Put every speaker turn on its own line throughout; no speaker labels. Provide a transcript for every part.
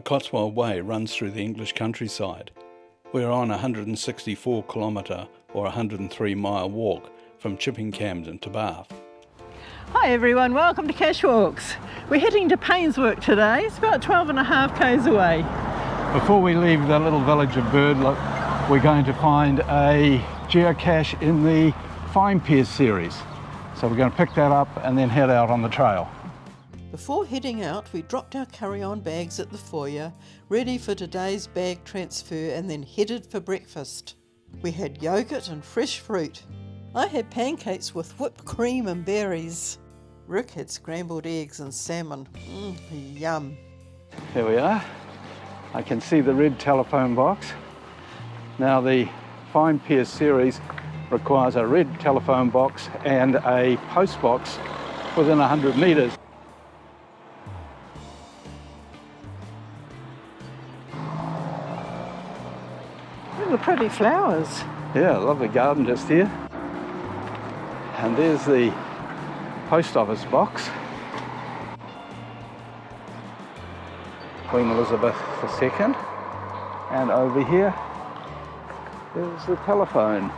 The Cotswold Way runs through the English countryside. We're on a 164 kilometre or 103 mile walk from Chipping Camden to Bath.
Hi everyone, welcome to Cashwalks. We're heading to Painswick today. It's about 12.5 k's away.
Before we leave the little village of Birdlip, we're going to find a geocache in the Fine Piers series. So we're going to pick that up and then head out on the trail.
Before heading out, we dropped our carry-on bags at the foyer, ready for today's bag transfer, and then headed for breakfast. We had yogurt and fresh fruit. I had pancakes with whipped cream and berries. Rick had scrambled eggs and salmon. Yum.
Here we are. I can see the red telephone box. Now the Fine Piers series requires a red telephone box and a post box within 100 metres.
Look at the pretty flowers.
Yeah, lovely garden just here. And there's the post office box. Queen Elizabeth II. And over here is the telephone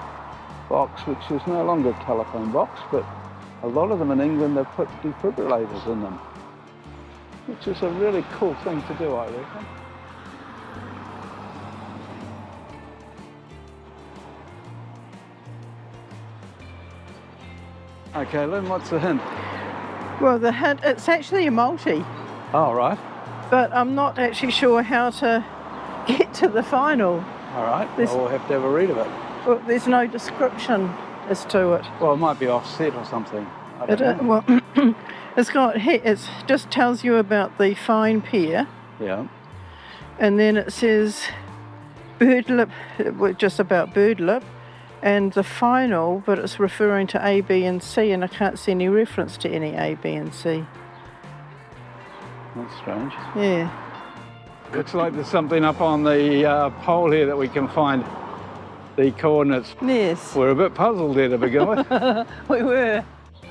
box, which is no longer a telephone box, but a lot of them in England have put defibrillators in them, which is a really cool thing to do, I reckon. Okay, Lynn, what's the hint?
Well, the hint, it's actually a multi,
Oh, right.
but I'm not actually sure how to get to the final.
All right,
This-
well, we'll have to have a read of it.
Well, there's no description as to it.
Well, it might be offset or something. I don't know.
Well, it just tells you about the Fine Pier,
Yeah.
and then it says Birdlip, just about Birdlip, and the final, but it's referring to A, B and C, and I can't see any reference to any A, B and C.
That's strange.
Yeah.
Looks like there's something up on the pole here that we can find the coordinates.
Yes.
We're a bit puzzled there to begin with.
We were.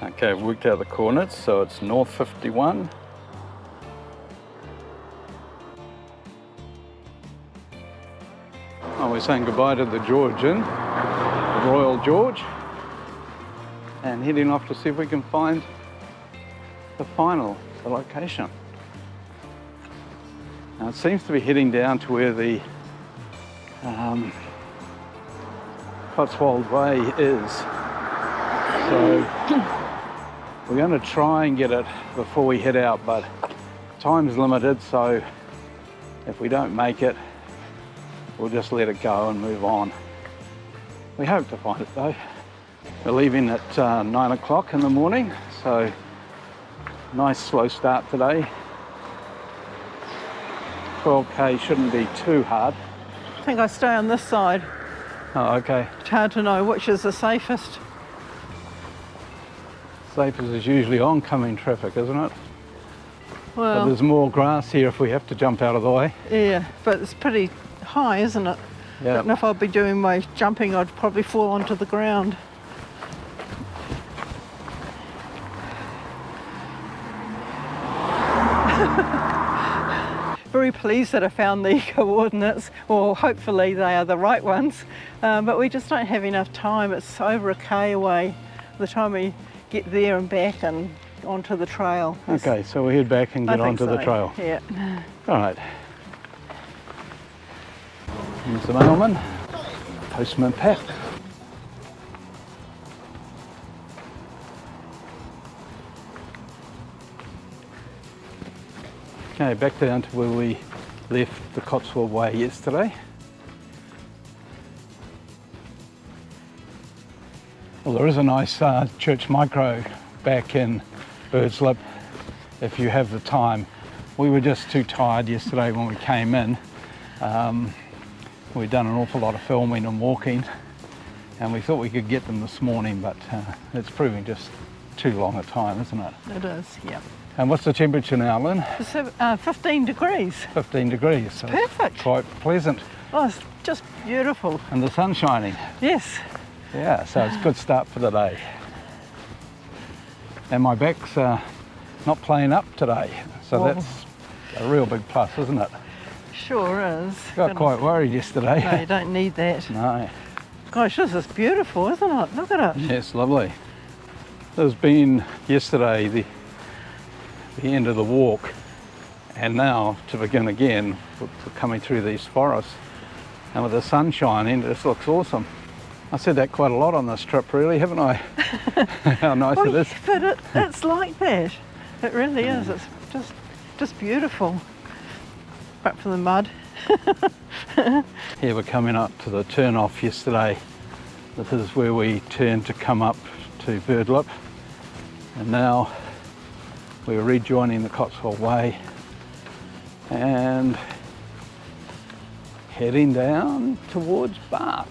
Okay, I've worked out the coordinates, so it's north 51.
Oh, we're saying goodbye to the George Inn, the Royal George, and heading off to see if we can find the final, the location. Now it seems to be heading down to where the Cotswold Way is. So we're going to try and get it before we head out, but time's limited, so if we don't make it, we'll just let it go and move on. We hope to find it though. We're leaving at 9 o'clock in the morning, so nice slow start today. 12k shouldn't be too hard.
I think I stay on this side.
Oh, okay.
It's hard to know which is the safest.
Safest is usually oncoming traffic, isn't it? But
Well,
there's more grass here if we have to jump out of the way.
yeah, but it's pretty high, isn't it?
Yeah.
And if I'd be doing my jumping, I'd probably fall onto the ground. Very pleased that I found the coordinates, or hopefully they are the right ones, but we just don't have enough time. It's over a k away by the time we get there and back and onto the trail.
Okay, so we'll head back and
I
get
think
onto the
so,
trail.
Yeah.
All right. Here's the mailman. Postman Pat. Okay, back down to where we left the Cotswold Way yesterday. Well, there is a nice church micro back in Birdlip if you have the time. We were just too tired yesterday when we came in. We'd done an awful lot of filming and walking, and we thought we could get them this morning, but it's proving just too long a time, isn't it?
It is, yeah.
And what's the temperature now, Lynn?
It's 15 degrees.
15 degrees. So
Perfect.
it's quite pleasant.
Oh, it's just beautiful.
And the sun's shining.
Yes.
Yeah, so it's a good start for the day. And my back's not playing up today, so
Well,
that's a real big plus, isn't it?
Sure is.
Got quite worried yesterday.
No, you don't need that.
No.
Gosh, this is beautiful, isn't it? Look at it.
Yes, lovely. There's been yesterday the end of the walk, and now to begin again, we're coming through these forests, and with the sunshine in, it just looks awesome. I said that quite a lot on this trip, really, haven't I? How nice it is.
But it's like that. It really is. It's just beautiful. Apart from the mud.
Here we're coming up to the turn off yesterday. This is where we turned to come up to Birdlip, and now we're rejoining the Cotswold Way and heading down towards Bath.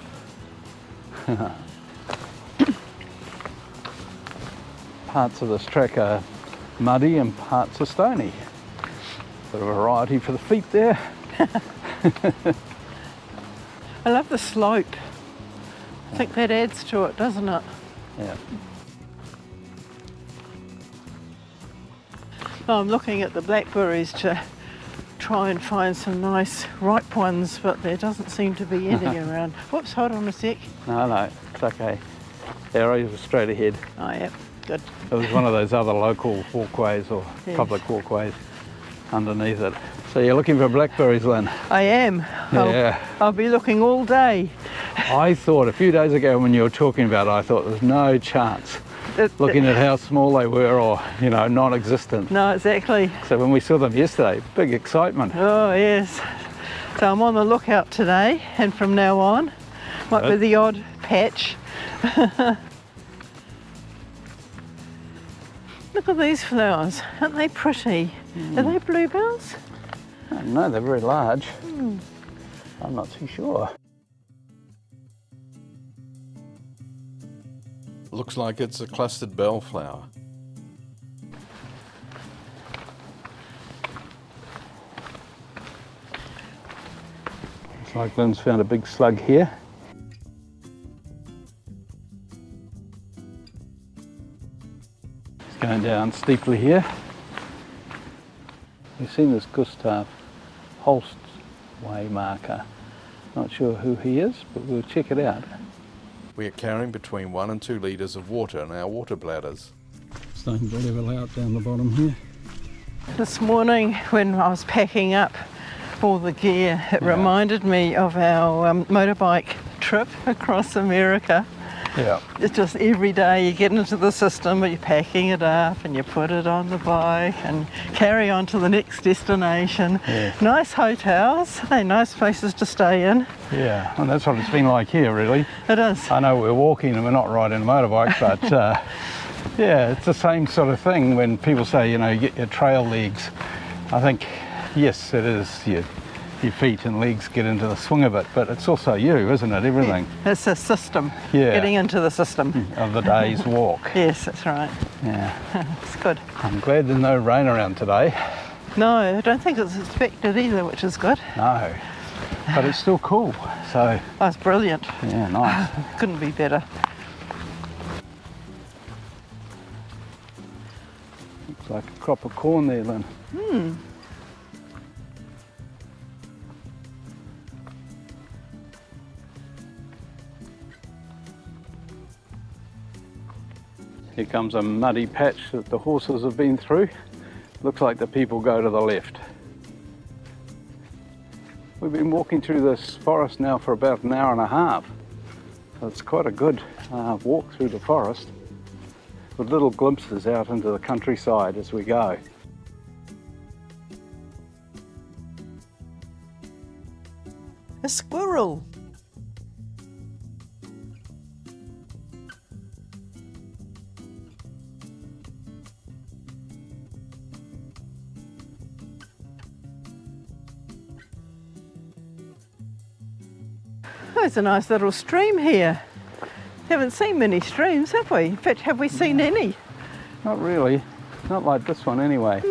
Parts of this track are muddy and parts are stony. Bit of variety for the feet there.
I love the slope. I think that adds to it, doesn't it?
Yeah.
I'm looking at the blackberries to try and find some nice ripe ones, but there doesn't seem to be any around. Whoops, hold on a sec.
No, it's okay. Arrows are straight ahead.
Oh, yeah, good.
It was one of those other local walkways or
Yes.
public walkways underneath it. So you're looking for blackberries, Lynn?
I am.
Yeah.
I'll be looking all day.
I thought a few days ago when you were talking about it, I thought there's no chance. Looking at how small they were, or, you know, non-existent.
No, exactly.
So when we saw them yesterday, big excitement.
Oh, yes. So I'm on the lookout today, and from now on, might be the odd patch. Look at these flowers. Aren't they pretty? Are they bluebells?
No, they're very large. I'm not too sure.
Looks like it's a clustered bellflower.
Looks like Lynn's found a big slug here. It's going down steeply here. We've seen this Gustav Holst Way marker. Not sure who he is, but we'll check it out.
We are carrying between 1 and 2 litres of water in our water bladders.
Starting to level out down the bottom here.
This morning when I was packing up all the gear, it reminded me of our motorbike trip across America.
Yeah.
It's just every day you get into the system, but you're packing it up and you put it on the bike and carry on to the next destination.
Yeah.
Nice hotels, they're nice places to stay in.
Yeah, and that's what it's been like here, really.
It is.
I know we're walking and we're not riding a motorbike, but yeah, it's the same sort of thing when people say, you know, you get your trail legs. I think, yes, it is your feet and legs get into the swing of it, but it's also you, isn't it? Everything.
It's a system,
Yeah.
getting into the system.
Of the day's walk.
Yes, that's right.
Yeah.
It's good.
I'm glad there's no rain around today.
No, I don't think it's expected either, which is good.
No. But it's still cool. So,
Oh, it's brilliant.
yeah, nice.
Couldn't be better.
Looks like a crop of corn there, Lynn. Here comes a muddy patch that the horses have been through. Looks like the people go to the left. We've been walking through this forest now for about an hour and a half. So it's quite a good walk through the forest, with little glimpses out into the countryside as we go.
A squirrel.
Oh, there's a nice little stream here. Haven't seen many streams, have we? In fact, have we seen any?
Not really. Not like this one anyway.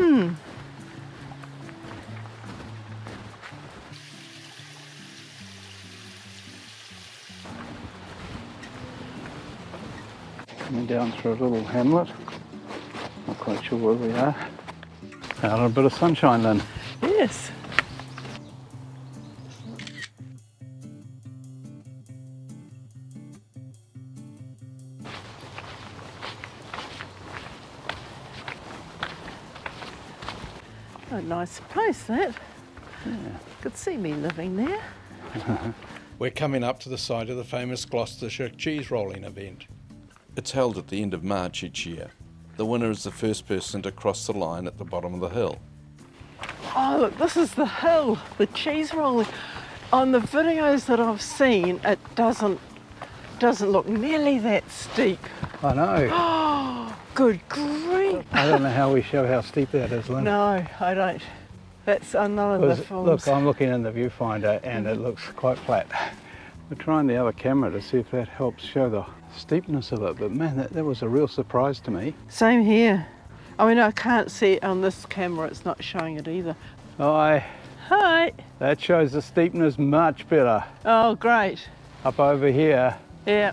Coming down through a little hamlet. Not quite sure where we are. Out in a bit of sunshine then.
Yes. A nice place, that.
Yeah.
Could see me living there.
We're coming up to the site of the famous Gloucestershire cheese rolling event. It's held at the end of March each year. The winner is the first person to cross the line at the bottom of the hill.
Oh, look, this is the hill, the cheese rolling. On the videos that I've seen, it doesn't look nearly that steep.
I know.
Oh, good grief.
I don't know how we show how steep that is, Lynn.
No, I don't. That's another of the films.
Look, I'm looking in the viewfinder and it looks quite flat. We're trying the other camera to see if that helps show the steepness of it, but man, that was a real surprise to me.
Same here. I mean, I can't see it on this camera, it's not showing it either.
Hi.
Hi.
That shows the steepness much better.
Oh, great.
Up over here.
Yeah.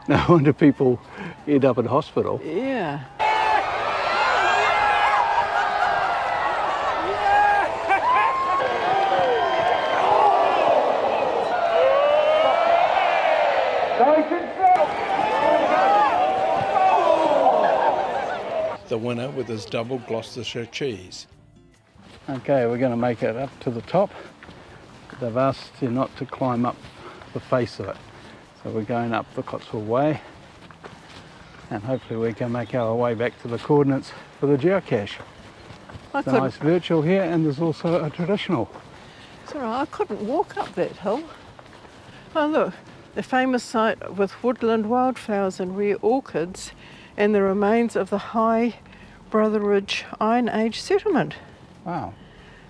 No wonder people end up in hospital.
Yeah.
The winner with his double Gloucestershire cheese.
Okay, we're going to make it up to the top. They've asked you not to climb up the face of it. So we're going up the Cotswold Way and hopefully we can make our way back to the coordinates for the geocache. There's a nice virtual here and there's also a traditional.
It's all right, I couldn't walk up that hill. Oh look, the famous site with woodland wildflowers and rare orchids and the remains of the High Brotherage Iron Age settlement.
Wow,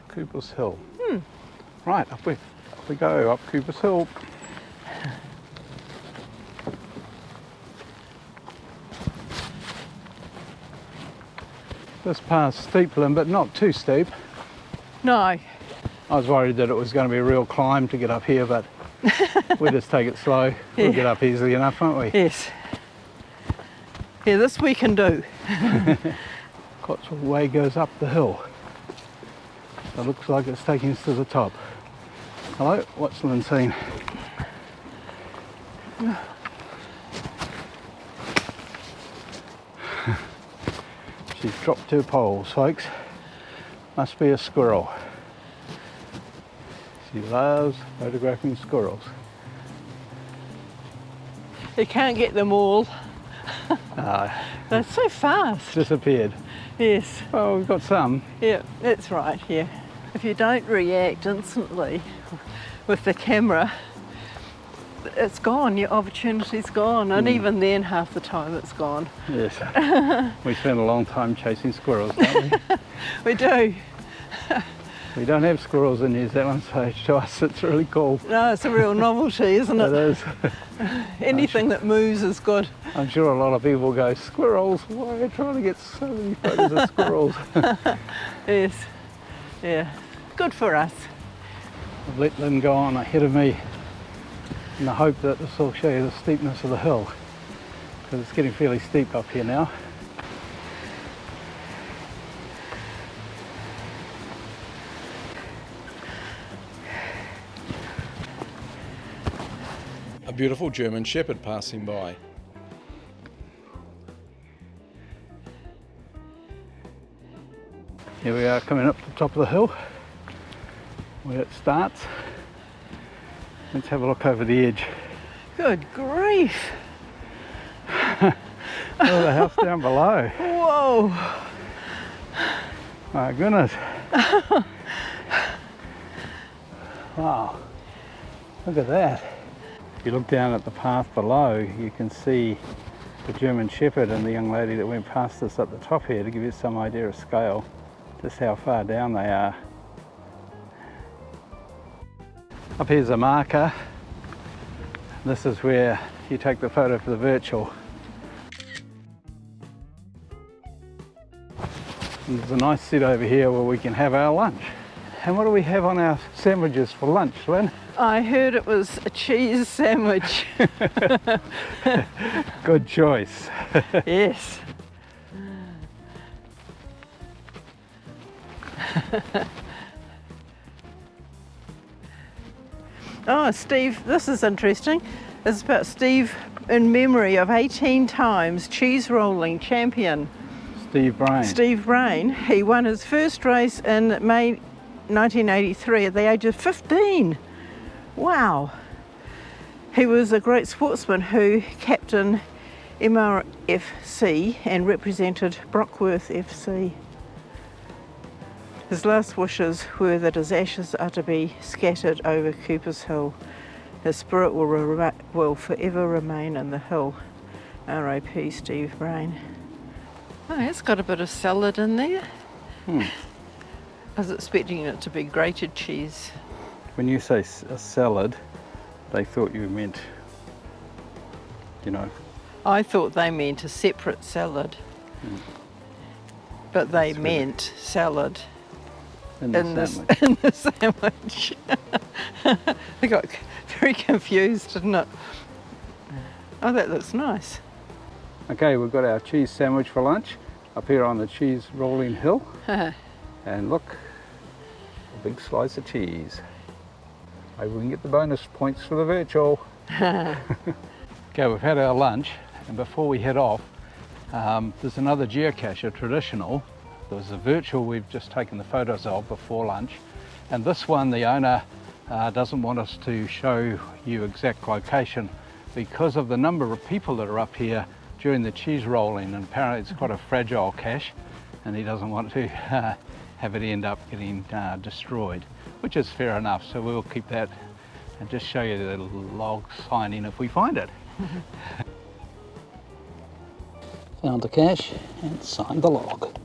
Cooper's Hill. Right, up we go, up Cooper's Hill. This path's steep, Lynn, but not too steep.
No.
I was worried that it was going to be a real climb to get up here, but we just take it slow. We'll get up easily enough, won't we?
Yes. Yeah, this we can do.
Cotswold Way goes up the hill. It looks like it's taking us to the top. Hello, what's Lynn saying? She's dropped her poles, folks. Must be a squirrel. She loves photographing squirrels.
You can't get them all.
No,
They're so fast.
disappeared.
Yes.
Well, we've got some.
Yeah, that's right, yeah. If you don't react instantly with the camera, it's gone, your opportunity's gone, and even then half the time it's gone.
Yes. We spend a long time chasing squirrels, don't we?
We do.
We don't have squirrels in New Zealand, so to us it's really cool.
No, it's a real novelty, isn't
It
it?
is.
Anything that moves is good.
I'm sure a lot of people go, squirrels? Why are you trying to get so many photos of squirrels?
Yes, yeah, good for us.
I've let them go on ahead of me in the hope that this will show you the steepness of the hill, because it's getting fairly steep up here now.
A beautiful German Shepherd passing by.
Here we are coming up to the top of the hill where it starts. Let's have a look over the edge.
Good grief.
Oh, the house down below.
Whoa.
My goodness. Wow. Look at that. If you look down at the path below, you can see the German Shepherd and the young lady that went past us at the top here, to give you some idea of scale, just how far down they are. Up here's a marker. This is where you take the photo for the virtual. And there's a nice seat over here where we can have our lunch. And what do we have on our sandwiches for lunch, Lynn?
I heard it was a cheese sandwich.
Good choice.
Yes. Oh, Steve, this is interesting. It's about Steve in memory of 18 times cheese rolling champion.
Steve Brain.
Steve Brain. He won his first race in May 1983 at the age of 15. Wow. He was a great sportsman who captained MRFC and represented Brockworth FC. His last wishes were that his ashes are to be scattered over Cooper's Hill. His spirit will forever remain in the hill. R.I.P. Steve Brain. Oh, it's got a bit of salad in there. I was expecting it to be grated cheese.
When you say a salad, they thought you meant, you know.
I thought they meant a separate salad, but they meant salad
In the sandwich.
in the sandwich. They got very confused, didn't it? Oh, that looks nice.
Okay, we've got our cheese sandwich for lunch up here on the cheese rolling hill. And look, a big slice of cheese. Maybe we can get the bonus points for the virtual. Okay, we've had our lunch, and before we head off, there's another geocache, a traditional. There's a virtual we've just taken the photos of before lunch, and this one the owner doesn't want us to show you exact location because of the number of people that are up here during the cheese rolling, and apparently it's quite a fragile cache and he doesn't want to have it end up getting destroyed, which is fair enough, so we'll keep that and just show you the log signing if we find it. Found the cache and signed the log.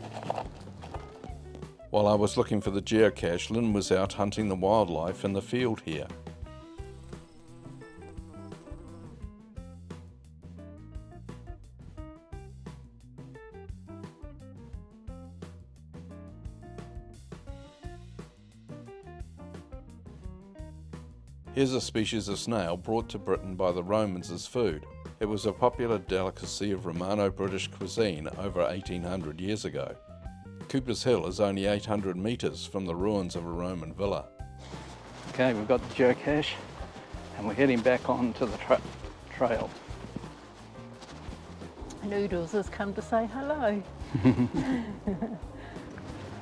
While I was looking for the geocache, Lynn was out hunting the wildlife in the field here. Here's a species of snail brought to Britain by the Romans as food. It was a popular delicacy of Romano-British cuisine over 1800 years ago. Cooper's Hill is only 800 metres from the ruins of a Roman villa.
Okay, we've got the geocache and we're heading back onto the trail.
Noodles has come to say hello.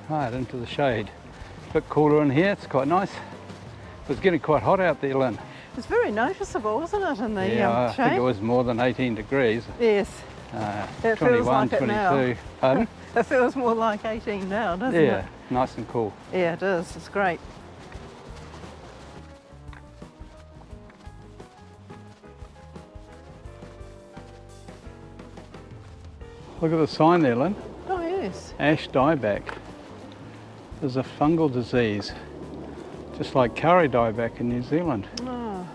Right, into the shade. A bit cooler in here, it's quite nice. It was getting quite hot out there, Lynn.
It's very noticeable, wasn't it, in the
I
shade?
think it was more than 18 degrees.
Yes.
21,
It feels like
22.
it now.
Pardon?
It feels more like 18 now, doesn't it?
Yeah, nice and cool.
Yeah, it is. It's great.
Look at the sign there, Lynn.
Oh, yes.
Ash dieback. There's a fungal disease, just like curry dieback in New Zealand.
Oh,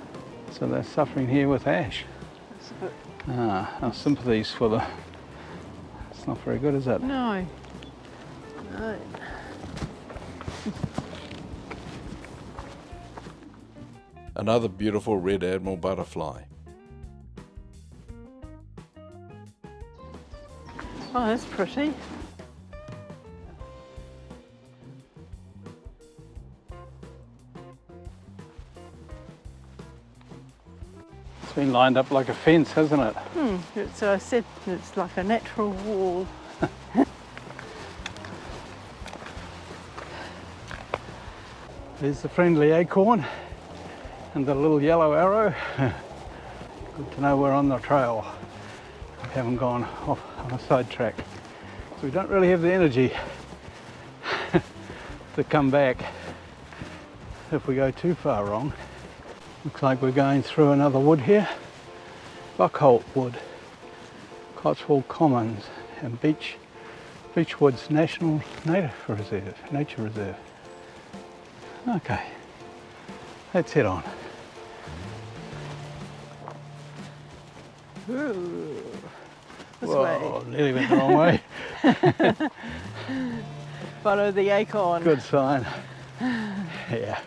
So they're suffering here with ash.
that's a bit...
Our sympathies for the... It's not very good, is it?
No. No.
Another beautiful red admiral butterfly.
Oh, that's pretty.
It's been lined up like a fence, hasn't it?
So I said it's like a natural wall.
There's the friendly acorn and the little yellow arrow. Good to know we're on the trail. We haven't gone off on a sidetrack. So we don't really have the energy to come back if we go too far wrong. Looks like we're going through another wood here. Buckholt Wood, Cotswold Commons and Beechwoods National Nature Reserve. Okay, let's head on.
Ooh, this
Whoa,
way.
nearly went the wrong way.
Follow the acorn.
Good sign. Yeah.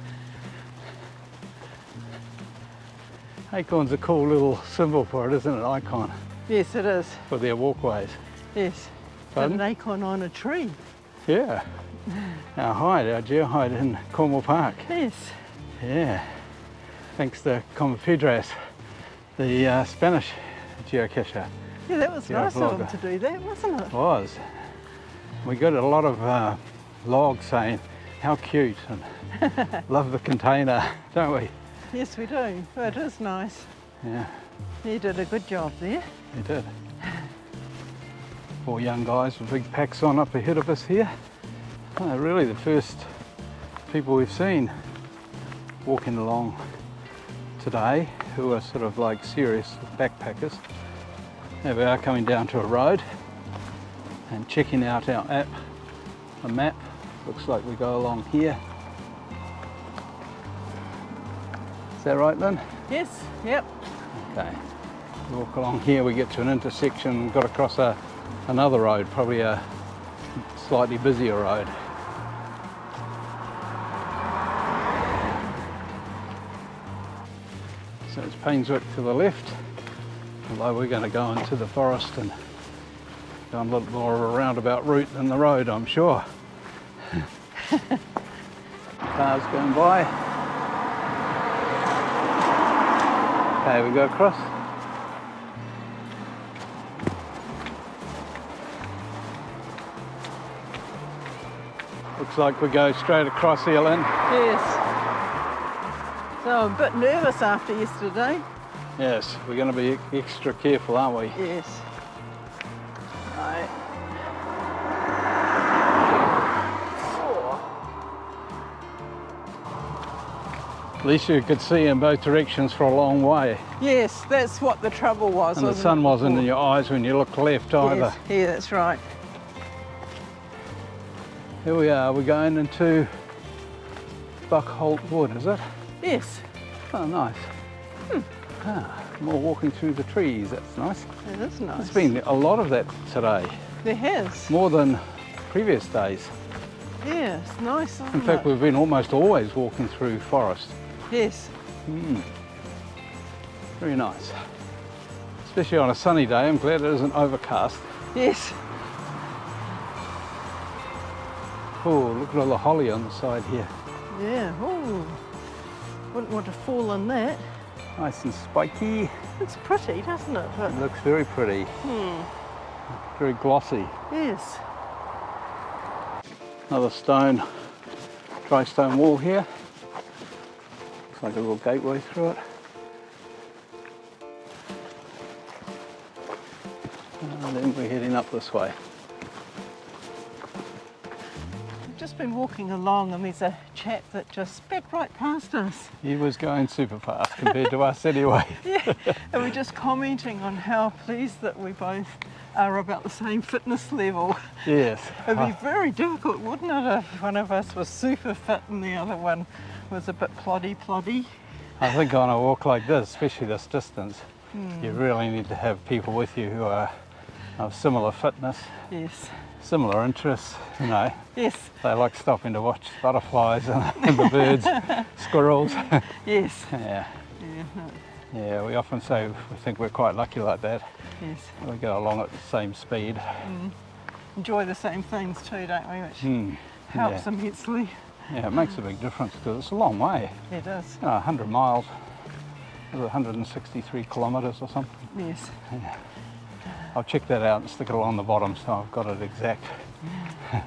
Acorn's a cool little symbol for it, isn't it? Icon
Yes, it is.
for their walkways.
Yes.
Pardon?
An acorn on a tree.
Yeah. Our geohide in Cornwall Park.
Yes.
Yeah. Thanks to Comapedras the Spanish geocacher.
Yeah, that was nice of them
Geoblogger.
to do that, wasn't it?
Was. We got a lot of logs saying how cute and love the container, don't we?
Yes, we do. Well, it is nice.
Yeah,
You did a good job there.
we did. 4 young guys with big packs on up ahead of us here. Oh, really the first people we've seen walking along today who are sort of like serious backpackers. Here we are coming down to a road and checking out our app, a map. Looks like we go along here. Is that right, Lynn?
Yes, yep.
Okay. Walk along here, we get to an intersection, got to cross another road, probably a slightly busier road. So it's Painswick to the left, although we're going to go into the forest and go on a little more of a roundabout route than the road, I'm sure. Cars going by. Okay, we go across. Looks like we go straight across here, Lynn.
Yes. So I'm a bit nervous after yesterday.
Yes, we're going to be extra careful, aren't we?
Yes. Right.
At least you could see in both directions for a long way.
Yes, that's what the trouble was.
And the
wasn't
sun
it?
wasn't in your eyes when you looked left either.
Yes, yeah, that's right.
Here we are, we're going into Buckholt Wood, is it?
Yes,
Oh, nice. More walking through the trees, that's nice.
it is nice.
There's been a lot of that today,
There has.
more than previous days.
Yeah, it's nice, isn't
In fact,
it?
we've been almost always walking through forest.
Yes.
Very nice. Especially on a sunny day, I'm glad it isn't overcast.
Yes.
Oh, look at all the holly on the side here.
Yeah. Oh, wouldn't want to fall in that.
Nice and spiky.
It's pretty, doesn't it? But,
It looks very pretty. Very glossy.
yes.
Another stone, dry stone wall here. Looks like a little gateway through it. And then we're heading up this way.
We've just been walking along and there's a chap that just sped right past us.
He was going super fast compared to us anyway.
Yeah. And we're just commenting on how pleased that we both are about the same fitness level.
Yes.
It'd be very difficult, wouldn't it, if one of us was super fit and the other one was a bit ploddy.
I think on a walk like this, especially this distance, you really need to have people with you who are of similar fitness,
Yes.
similar interests, you know.
Yes.
They like stopping to watch butterflies and the birds, squirrels.
Yes.
Yeah.
Yeah.
Yeah, we often say we think we're quite lucky like that.
Yes.
We go along at the same speed.
Enjoy the same things too, don't we? Which helps
Yeah.
immensely.
Yeah, it makes a big difference because it's a long way.
It does.
You know, 100 miles, is it 163 kilometres or something?
Yes.
I'll check that out and stick it along the bottom so I've got it exact. We're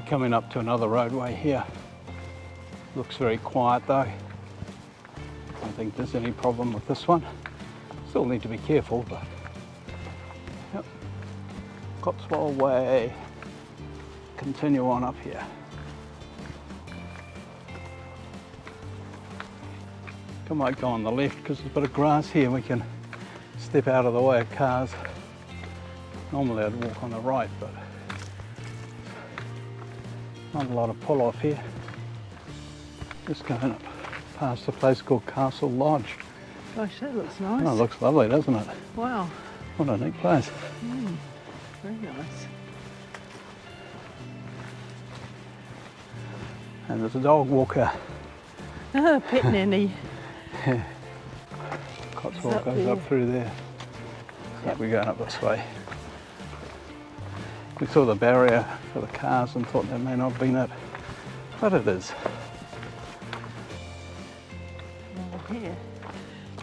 coming up to another roadway here. Looks very quiet though. I don't think there's any problem with this one. Still need to be careful, but yep. Cotswold Way. Continue on up here. I might go on the left because there's a bit of grass here. We can step out of the way of cars. Normally I'd walk on the right, but not a lot of pull off here. Just going up past a place called Castle Lodge.
Gosh, that looks nice.
Oh, it looks lovely, doesn't it?
Wow.
What a neat place.
Very nice.
And there's a dog walker.
Pet nanny.
Cotswold
up
goes
there.
up through there. Looks like we're going up this way. We saw the barrier for the cars and thought that may not have been it, but it is.
Over here.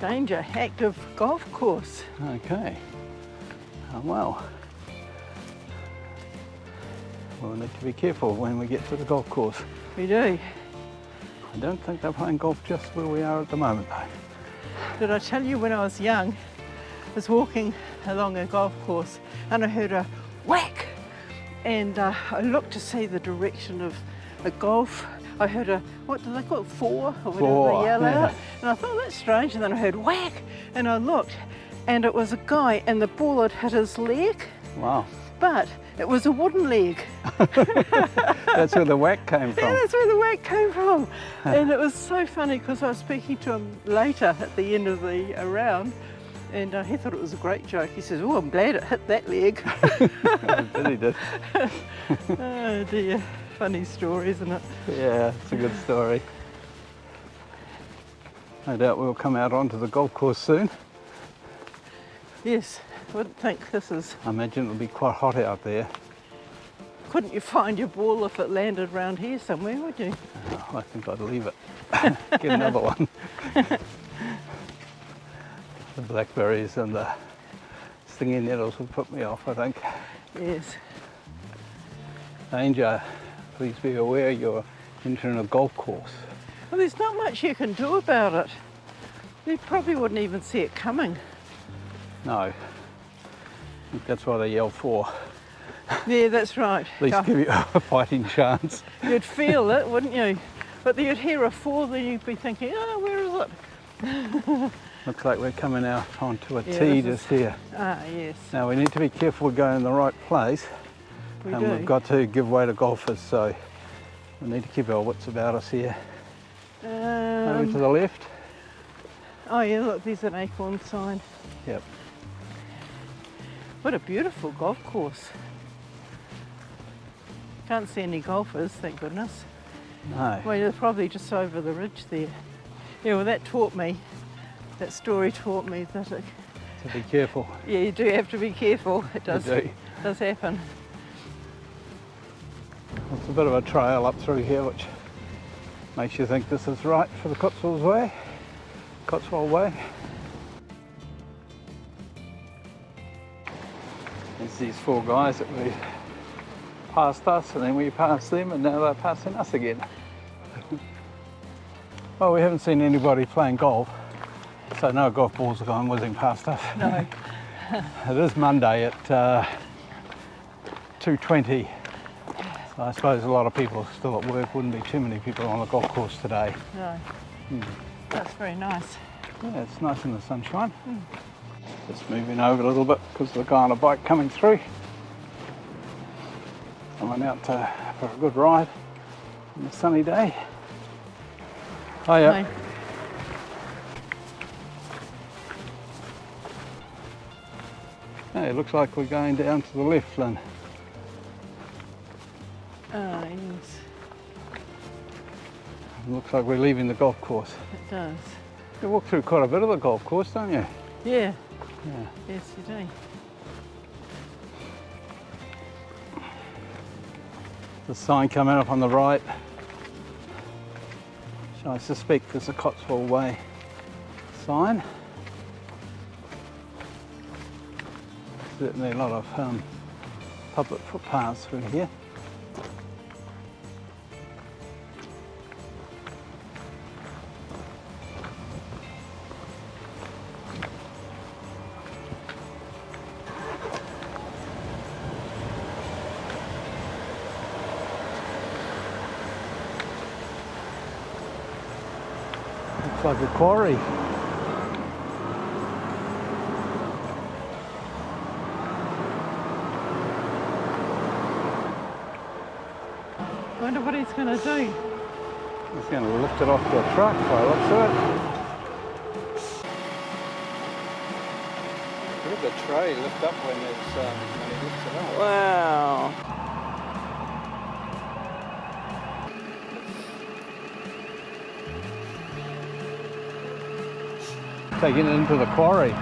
Danger, active golf course.
Okay. Oh, well. We'll need to be careful when we get to the golf course.
We do.
I don't think they're playing golf just where we are at the moment, though.
Did I tell you when I was young, I was walking along a golf course and I heard a whack, and I looked to see the direction of a golf. I heard a, what do they call it, four? Or whatever
Four,
they yell
yeah.
out. And I thought, that's strange. And then I heard whack, and I looked, and it was a guy, and the ball had hit his leg,
Wow.
but it was a wooden leg.
That's where the whack came from.
Yeah, that's where the whack came from. And it was so funny because I was speaking to him later at the end of the round, and he thought it was a great joke. He says, oh, I'm glad it hit that leg.
He did.
Oh dear, funny story, isn't it?
Yeah, it's a good story. No doubt we'll come out onto the golf course soon.
Yes, I wouldn't think this is...
I imagine it'll be quite hot out there.
Couldn't you find your ball if it landed round here somewhere, would you?
Oh, I think I'd leave it. Get another one. The blackberries and the stinging nettles would put me off, I think.
Yes.
Danger, please be aware you're entering a golf course.
Well, there's not much you can do about it. You probably wouldn't even see it coming.
No. I think that's why they yell four.
Yeah, that's right.
At least give you a fighting chance.
You'd feel it, wouldn't you? But you'd hear a four, then you'd be thinking, oh, where is it?
Looks like we're coming out onto a
Yeah,
tee
this
just here.
Ah, yes,
Now we need to be careful we're going in the right place,
we
and
do.
we've got to give way to golfers, so we need to keep our wits about us here. Over to the left.
Oh yeah, look, there's an acorn sign.
Yep.
What a beautiful golf course. Can't see any golfers, thank goodness.
No.
Well, they're probably just over the ridge there. Yeah, well, that taught me, that story taught me that,
So be careful.
yeah, you do have to be careful. It does,
do.
does happen.
It's a bit of a trail up through here, which makes you think this is right for the Cotswold Way. Cotswold Way. There's these four guys that we passed us, and then we passed them, and now they're passing us again. Well, we haven't seen anybody playing golf, so no golf balls are going whizzing past us.
No.
It is Monday at 2:20. So I suppose a lot of people still at work, wouldn't be too many people on the golf course today.
No. That's very nice.
Yeah, it's nice in the sunshine. Just moving over a little bit because of the guy on a bike coming through. Someone out for a good ride on a sunny day. Oh yeah.
No.
Hey, it looks like we're going down to the left, Lynn.
Ah, yes,
It looks like we're leaving the golf course.
it does.
You walk through quite a bit of the golf course, don't you?
Yeah,
Yeah.
yes you do.
The sign coming up on the right. So I suspect there's a Cotswold Way sign. Certainly a lot of public footpaths through here. Looks like a quarry.
I wonder what he's going to do.
He's going to lift it off the truck by the looks of it. Look at the tray lift up when he lifts it up.
Wow.
Taking it into the quarry.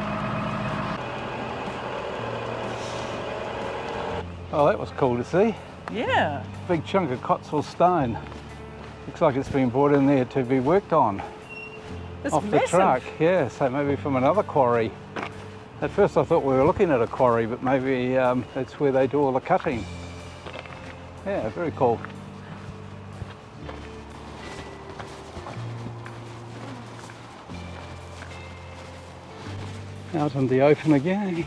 Oh, that was cool to see.
Yeah.
Big chunk of Cotswold stone. Looks like it's been brought in there to be worked on.
It's
off
massive.
the truck. Yeah, so maybe from another quarry. At first I thought we were looking at a quarry, but maybe it's where they do all the cutting. Yeah, very cool. Out in the open again.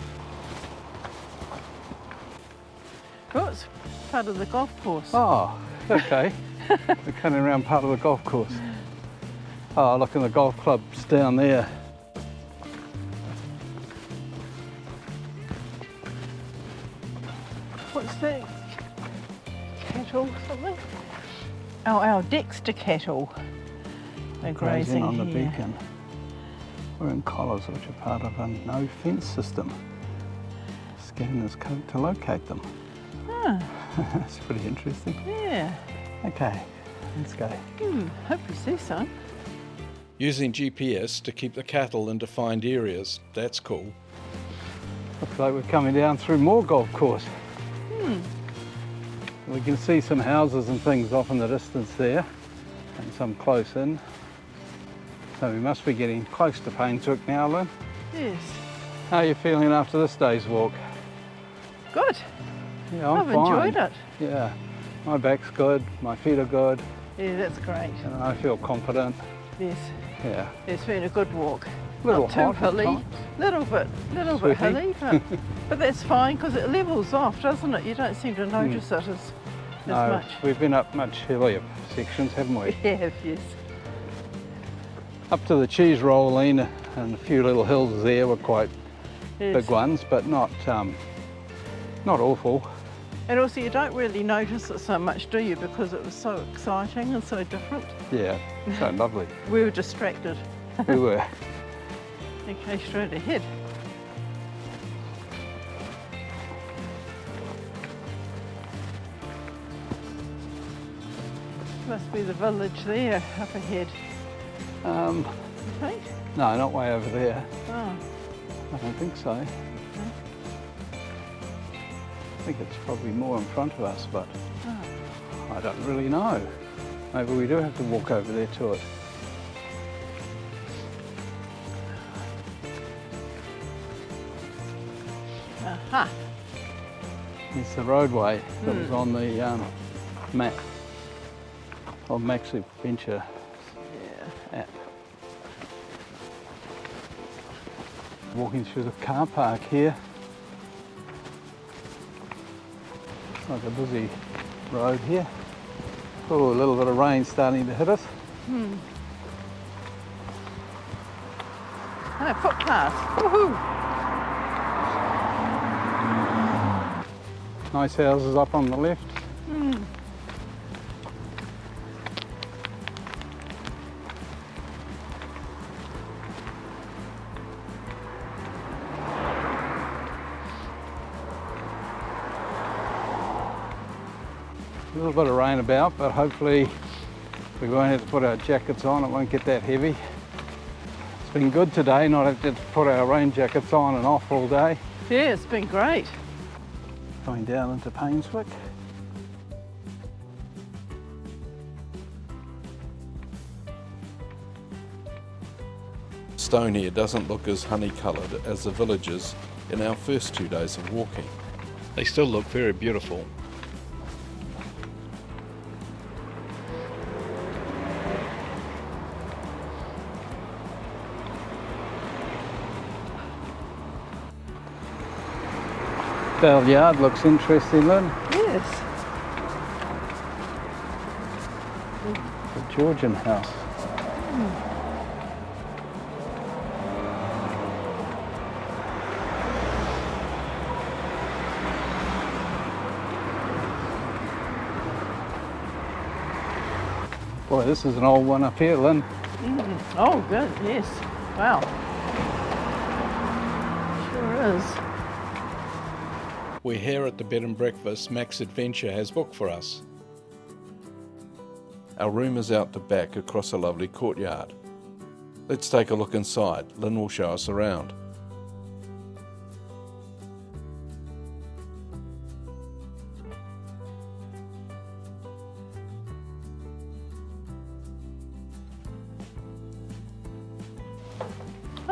Oh, it's part of the golf course.
Oh, okay. We're coming around part of the golf course. Oh, look, and the golf club's down there.
What's that? Cattle something? Oh, our Dexter cattle. They're grazing
on the
here.
beacon. We're in collars, which are part of a no fence system. Scan this code to locate them.
Ah,
That's pretty interesting.
yeah.
Okay, let's go.
Hope you see some.
Using GPS to keep the cattle in defined areas, that's cool.
Looks like we're coming down through more golf course. We can see some houses and things off in the distance there, and some close in. So we must be getting close to Painswick now, Lynn.
Yes.
How are you feeling after this day's walk?
Good.
Yeah, I'm
I've
fine.
enjoyed it.
Yeah, my back's good, my feet are good,
Yeah, that's great.
and I feel confident.
Yes.
Yeah,
It's been a good walk.
Little
Not too
hot at
hilly.
times.
Little bit
Sweaty.
hilly, but that's fine because it levels off, doesn't it? You don't seem to notice it as
no,
much.
we've been up much hillier sections, haven't we?
Yeah, yes.
Up to the cheese rolling and a few little hills there were quite
Yes.
big ones, but not awful.
And also you don't really notice it so much, do you? Because it was so exciting and so different.
Yeah, so lovely.
We were distracted.
We were.
Okay, straight ahead. Must be the village there, up ahead.
Um,
You think?
no, not way over there.
Oh,
I don't think so. I think it's probably more in front of us, but
oh.
I don't really know. Maybe we do have to walk over there to it.
Aha.
It's the roadway that was on the map of Max Adventure
Yeah.
app. Walking through the car park here. It's like a busy road here. Oh, a little bit of rain starting to hit us.
Oh, footpath. Woohoo!
Nice houses up on the left. A little bit of rain about, but hopefully we won't have to put our jackets on. It won't get that heavy. It's been good today, not have to put our rain jackets on and off all day.
Yeah, it's been great.
Going down into Painswick.
Stone here doesn't look as honey-coloured as the villages in our first 2 days of walking. They still look very beautiful.
Bell Yard looks interesting, Lynn.
Yes.
The Georgian house. Boy, this is an old one up here, Lynn.
Oh, good. Yes. Wow. Sure is.
We're here at the bed and breakfast Max Adventure has booked for us. Our room is out the back across a lovely courtyard. Let's take a look inside. Lynn will show us around.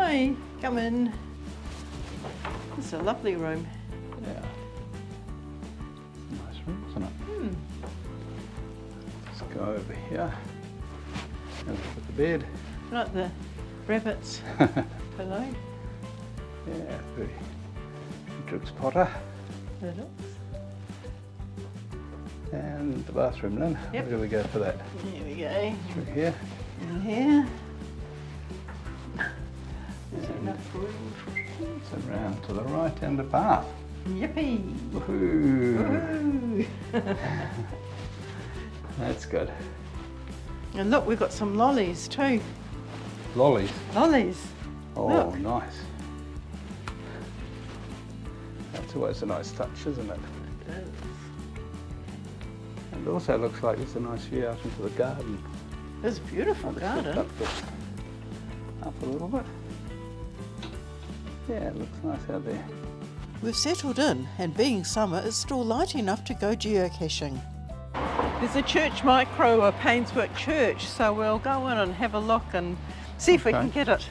Hi, come in. It's a lovely room.
Yeah. Nice room, isn't it? Let's go over here and look at the bed.
Like the rabbit's pillow.
Yeah, very Drix Potter.
It looks.
And the bathroom then.
Yep.
Where do we go for that?
Here we go.
Through here.
In here. There's enough room.
And round to the right and a bath.
Yippee!
Woohoo!
Woohoo!
That's good.
And look, we've got some lollies too.
Lollies.
Lollies.
Oh,
Look.
nice. That's always a nice touch, isn't it? And it also looks like it's a nice view out into the garden.
It's a beautiful garden.
Up a little bit. Yeah, it looks nice out there.
We've settled in, and being summer, it's still light enough to go geocaching.
There's a church micro, a Painswick church, so we'll go in and have a look and see if we can get it.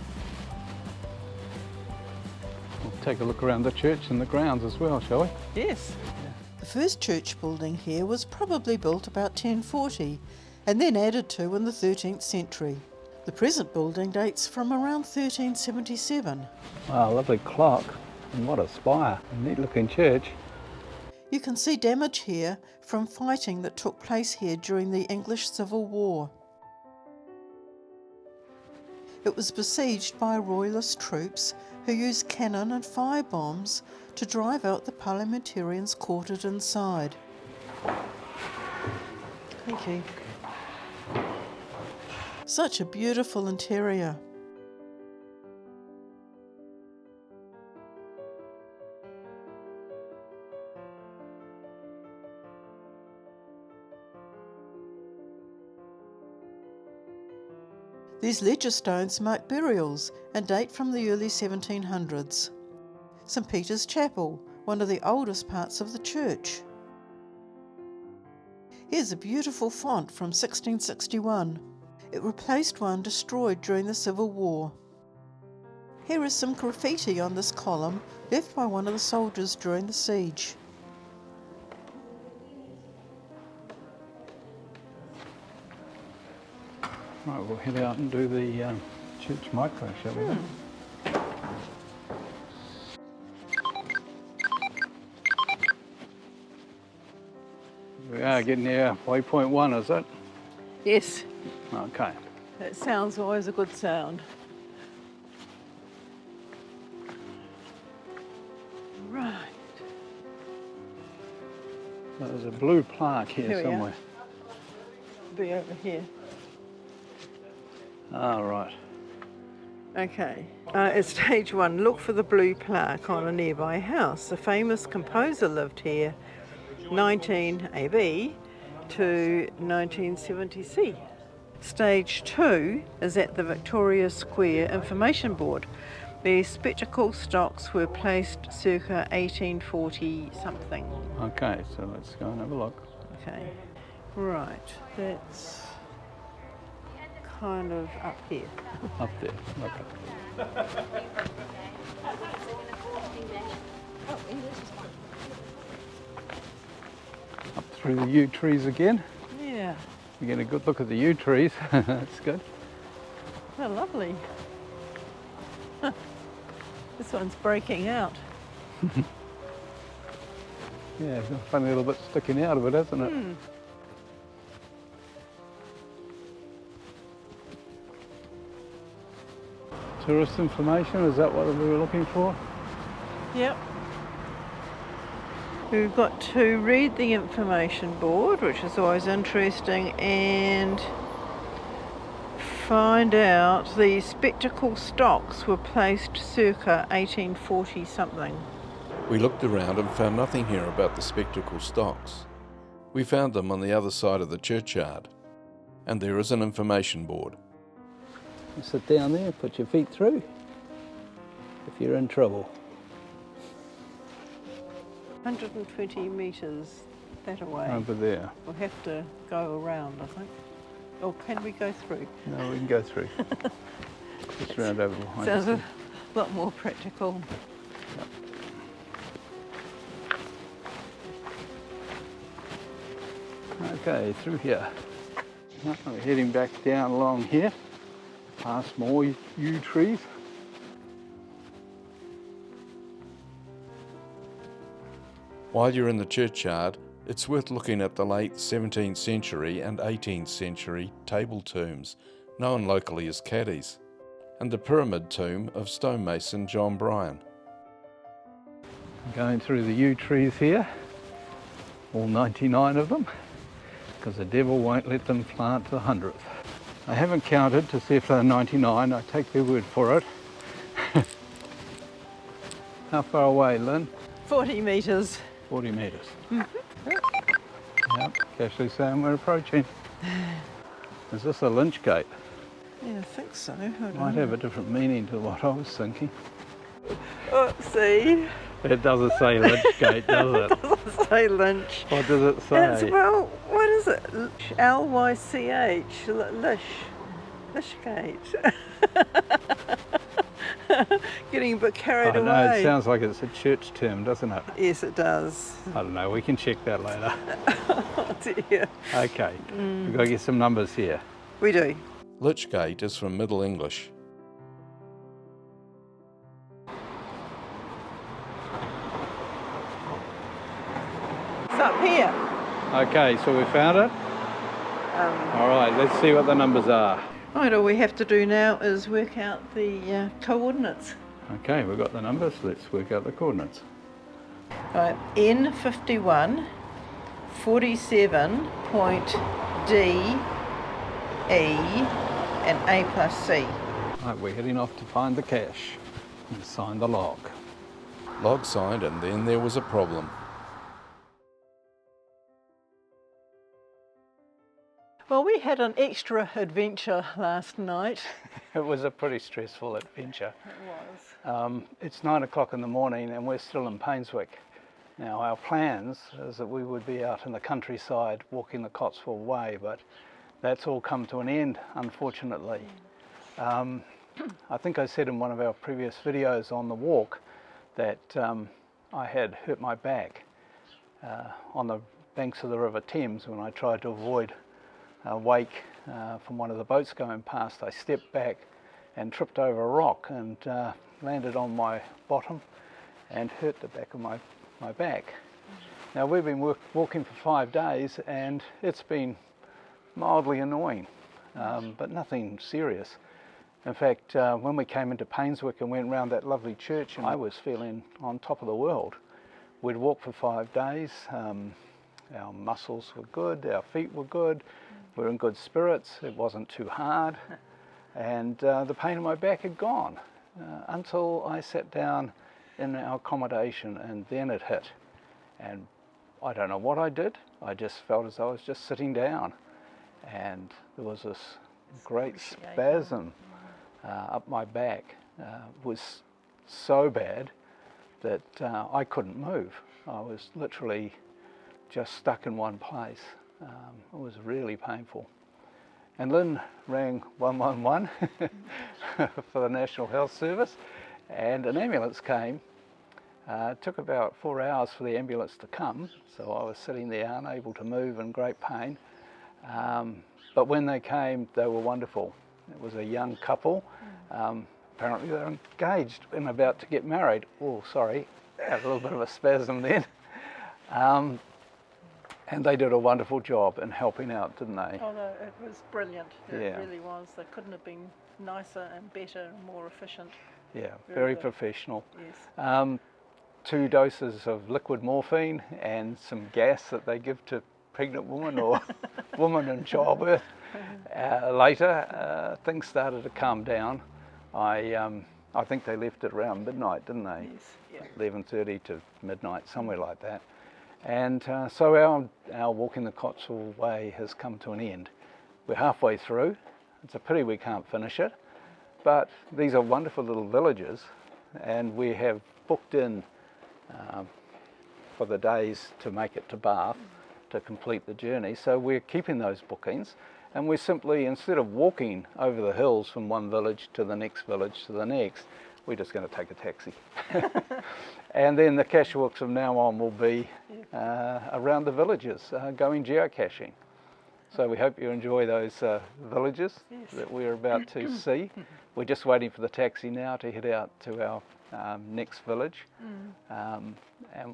We'll take a look around the church and the grounds as well, shall we?
Yes.
The first church building here was probably built about 1040 and then added to in the 13th century. The present building dates from around 1377.
Wow, lovely clock. And what a spire. A neat looking church.
You can see damage here from fighting that took place here during the English Civil War. It was besieged by royalist troops who used cannon and fire bombs to drive out the parliamentarians quartered inside.
Thank you.
Such a beautiful interior. These ledger stones mark burials and date from the early 1700s. St Peter's Chapel, one of the oldest parts of the church. Here's a beautiful font from 1661. It replaced one destroyed during the Civil War. Here is some graffiti on this column left by one of the soldiers during the siege.
Right, we'll head out and do the church micro, shall we? We are getting near waypoint 1, is it?
Yes.
Okay.
That sound's always a good sound. Right.
There's a blue plaque here
Here we are.
somewhere.
Be over here.
Ah, right.
Okay. At stage 1, look for the blue plaque on a nearby house. The famous composer lived here 19 AB to 1970 C. Stage 2 is at the Victoria Square information board. The spectacle stocks were placed circa 1840 something.
Okay, so let's go and have a look.
Okay. Right. That's kind of up here.
Up there. Okay. Up through the yew trees again.
Yeah.
We get a good look at the yew trees. That's good.
They're lovely. Huh. This one's breaking out.
Yeah, it's got a funny little bit sticking out of it, hasn't it? Tourist information, is that what we were looking for?
Yep. We've got to read the information board, which is always interesting, and find out the spectacle stocks were placed circa 1840 something.
We looked around and found nothing here about the spectacle stocks. We found them on the other side of the churchyard, and there is an information board.
You sit down there, put your feet through if you're in trouble.
120 metres that away.
Over there.
We'll have to go around, I think. Or can we go through?
No, we can go through. Just round over behind
Sounds
us.
a lot more practical.
Okay, through here. We're heading back down along here, past more yew trees.
While you're in the churchyard, it's worth looking at the late 17th century and 18th century table tombs, known locally as caddies, and the pyramid tomb of stonemason John Bryan.
Going through the yew trees here, all 99 of them, because the devil won't let them plant the 100th. I haven't counted to see if they're 99, I take their word for it. How far away, Lynn?
40 metres.
40 metres. Yep, Ashley's saying we're approaching. Is this a lynch gate?
Yeah, I think so. Hold
Might
on.
have a different meaning to what I was thinking.
Oopsie.
It doesn't say lynch gate, does it?
It doesn't say lynch.
What does it say?
It's, well, what is it? L-Y-C-H. Lish. Lishgate. Getting a bit carried
I
away.
know, it sounds like it's a church term, doesn't it?
Yes, it does.
I don't know, we can check that later.
Oh dear.
Okay, we've got to get some numbers here.
We do.
Lichgate is from Middle English.
It's up here.
Okay, so we found it. All right, let's see what the numbers are.
Right, all we have to do now is work out the coordinates.
Okay, we've got the numbers, let's work out the coordinates.
Right, N51, 47 point D, E, and A plus C.
Right, we're heading off to find the cache and sign the log.
Log signed, and then there was a problem.
Well, we had an extra adventure last night.
It was a pretty stressful adventure.
It was.
It's 9 o'clock in the morning and we're still in Painswick. Now our plans is that we would be out in the countryside walking the Cotswold Way, but that's all come to an end, unfortunately. I think I said in one of our previous videos on the walk that I had hurt my back on the banks of the River Thames when I tried to avoid a wake from one of the boats going past. I stepped back and tripped over a rock and landed on my bottom and hurt the back of my back. Now we've been walking for 5 days and it's been mildly annoying, but nothing serious. In fact, when we came into Painswick and went round that lovely church, I was feeling on top of the world. We'd walked for 5 days, our muscles were good, our feet were good, we were in good spirits, it wasn't too hard, and the pain in my back had gone until I sat down in our accommodation, and then it hit. And I don't know what I did, I just felt as though I was just sitting down, and there was this great spasm up my back. It was so bad that I couldn't move. I was literally just stuck in one place. It was really painful. And Lynn rang 111 for the National Health Service, and an ambulance came. It took about 4 hours for the ambulance to come, so I was sitting there unable to move in great pain. But when they came, they were wonderful. It was a young couple. Apparently they're engaged and about to get married. Oh, sorry, had a little bit of a spasm then. And they did a wonderful job in helping out, didn't they?
Oh no, it was brilliant. It
Yeah.
really was. They couldn't have been nicer and better and more efficient.
Yeah,
Very
very
good.
professional.
Yes.
2 doses of liquid morphine and some gas that they give to pregnant women or women in childbirth. Later, things started to calm down. I think they left it around midnight, didn't they?
Yes. Yeah.
11:30 to midnight, somewhere like that. And so our walking the Cotswold Way has come to an end. We're halfway through. It's a pity we can't finish it, but these are wonderful little villages, and we have booked in for the days to make it to Bath to complete the journey. So we're keeping those bookings, and we're simply, instead of walking over the hills from one village to the next village to the next, we're just going to take a taxi. And then the cache walks from now on will be around the villages, going geocaching. So we hope you enjoy those villages that we're about to see. We're just waiting for the taxi now to head out to our next village, and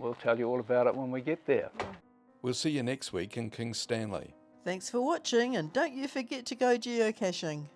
we'll tell you all about it when we get there.
We'll see you next week in King Stanley.
Thanks for watching, and don't you forget to go geocaching.